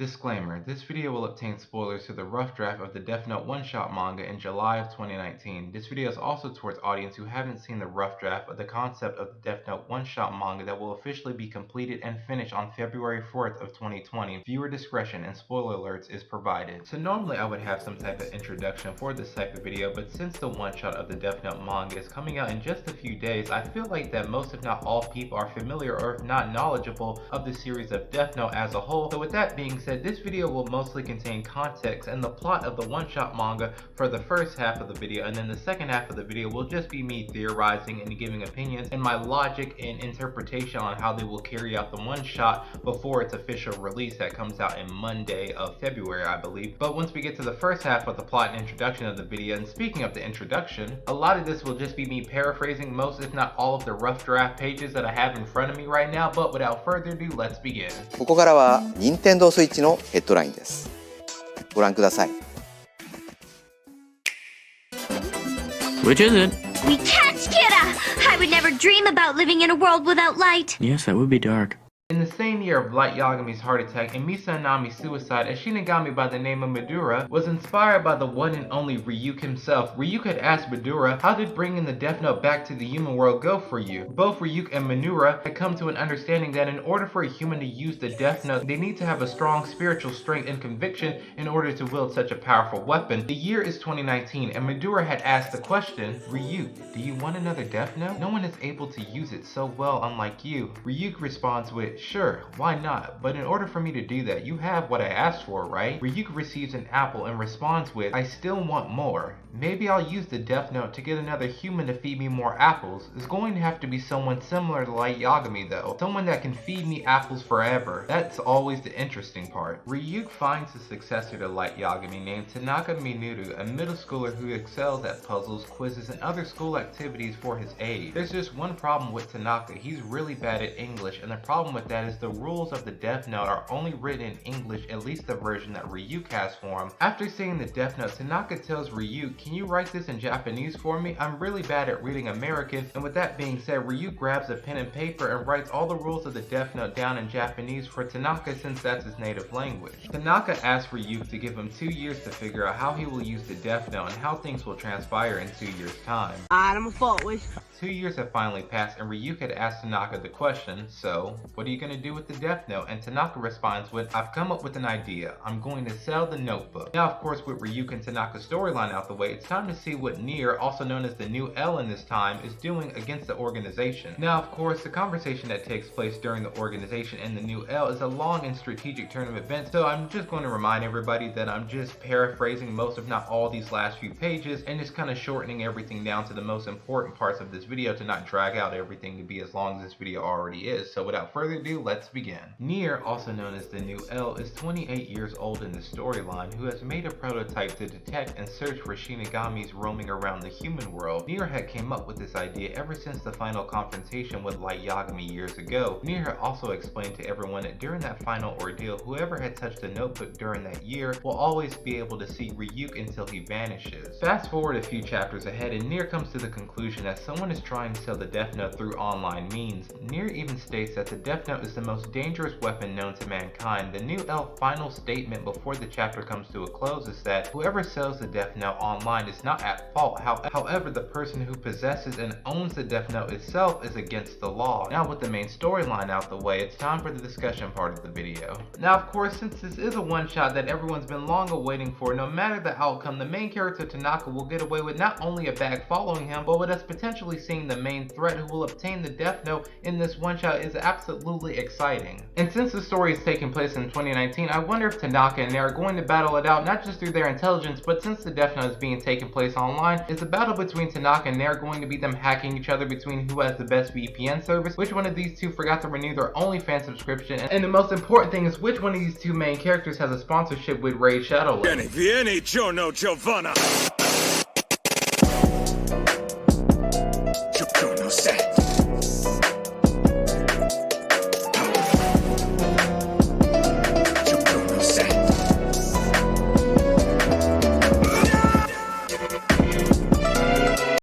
Disclaimer, this video will obtain spoilers to the rough draft of the Death Note one-shot manga in July of 2019. This video is also towards audience who haven't seen the rough draft of the concept of the Death Note one-shot manga that will officially be completed and finished on February 4th of 2020. Viewer discretion and spoiler alerts is provided. So normally I would have some type of introduction for this type of video, but since the one-shot of the Death Note manga is coming out in just a few days, I feel like that most if not all people are familiar or if not knowledgeable of the series of Death Note as a whole. So with that being said, this video will mostly contain context and the plot of the one-shot manga for the first half of the video, and then the second half of the video will just be me theorizing and giving opinions and my logic and interpretation on how they will carry out the one-shot before its official release that comes out in Monday of February, I believe. But once we get to the first half of the plot and introduction of the video, and speaking of the introduction, a lot of this will just be me paraphrasing most if not all of the rough draft pages that I have in front of me right now. But without further ado, let's begin. ここからは任天堂スイッチのヘッドラインです。ご覧ください。Which is it? We catch Kira! I would never dream about living in a world without light. Yes, that would be dark. In the same year of Light Yagami's heart attack and Misanami's suicide, a Shinigami by the name of Midura was inspired by the one and only Ryuk himself. Ryuk had asked Midura, how did bringing the Death Note back to the human world go for you? Both Ryuk and Midura had come to an understanding that in order for a human to use the Death Note, they need to have a strong spiritual strength and conviction in order to wield such a powerful weapon. The year is 2019 and Midura had asked the question, Ryuk, do you want another Death Note? No one is able to use it so well unlike you. Ryuk responds with, sure, why not? But in order for me to do that, you have what I asked for, right? Ryuk receives an apple and responds with, I still want more. Maybe I'll use the Death Note to get another human to feed me more apples. It's going to have to be someone similar to Light Yagami though. Someone that can feed me apples forever. That's always the interesting part. Ryuk finds a successor to Light Yagami named Tanaka Minoru, a middle schooler who excels at puzzles, quizzes, and other school activities for his age. There's just one problem with Tanaka. He's really bad at English, and the problem with that is the rules of the Death Note are only written in English, at least the version that Ryuk has for him. After seeing the Death Note, Tanaka tells Ryuk, can you write this in Japanese for me? I'm really bad at reading American. And with that being said, Ryuk grabs a pen and paper and writes all the rules of the Death Note down in Japanese for Tanaka since that's his native language. Tanaka asks Ryuk to give him 2 years to figure out how he will use the Death Note and how things will transpire in 2 years' time. I'm forward. 2 years have finally passed and Ryuk had asked Tanaka the question, so what are you going to do with the Death Note? And Tanaka responds with, I've come up with an idea. I'm going to sell the notebook. Now of course with Ryuk and Tanaka's storyline out the way, it's time to see what Nier, also known as the New L in this time, is doing against the organization. Now of course the conversation that takes place during the organization and the New L is a long and strategic turn of events, so I'm just going to remind everybody that I'm just paraphrasing most if not all these last few pages and just kind of shortening everything down to the most important parts of this video to not drag out everything to be as long as this video already is. So without further ado, let's begin. Nier, also known as the New L, is 28 years old in the storyline who has made a prototype to detect and search for Shinigamis roaming around the human world. Nier had came up with this idea ever since the final confrontation with Light Yagami years ago. Nier had also explained to everyone that during that final ordeal, whoever had touched the notebook during that year will always be able to see Ryuk until he vanishes. Fast forward a few chapters ahead and Nier comes to the conclusion that someone is trying to sell the Death Note through online means. Nier even states that the Death Note is the most dangerous weapon known to mankind. The New L final statement before the chapter comes to a close is that whoever sells the Death Note online is not at fault. However, the person who possesses and owns the Death Note itself is against the law. Now with the main storyline out the way, it's time for the discussion part of the video. Now of course, since this is a one-shot that everyone's been long awaiting for, no matter the outcome, the main character Tanaka will get away with not only a bag following him, but with us potentially seeing the main threat who will obtain the Death Note in this one-shot is absolutely exciting. And since the story is taking place in 2019, I wonder if Tanaka and they are going to battle it out not just through their intelligence, but since the Death Note is being taken place online, is the battle between Tanaka and they are going to be them hacking each other between who has the best VPN service, which one of these two forgot to renew their OnlyFans subscription, and the most important thing is which one of these two main characters has a sponsorship with Raid Shadowlands. Vieni, Giorno Giovanna!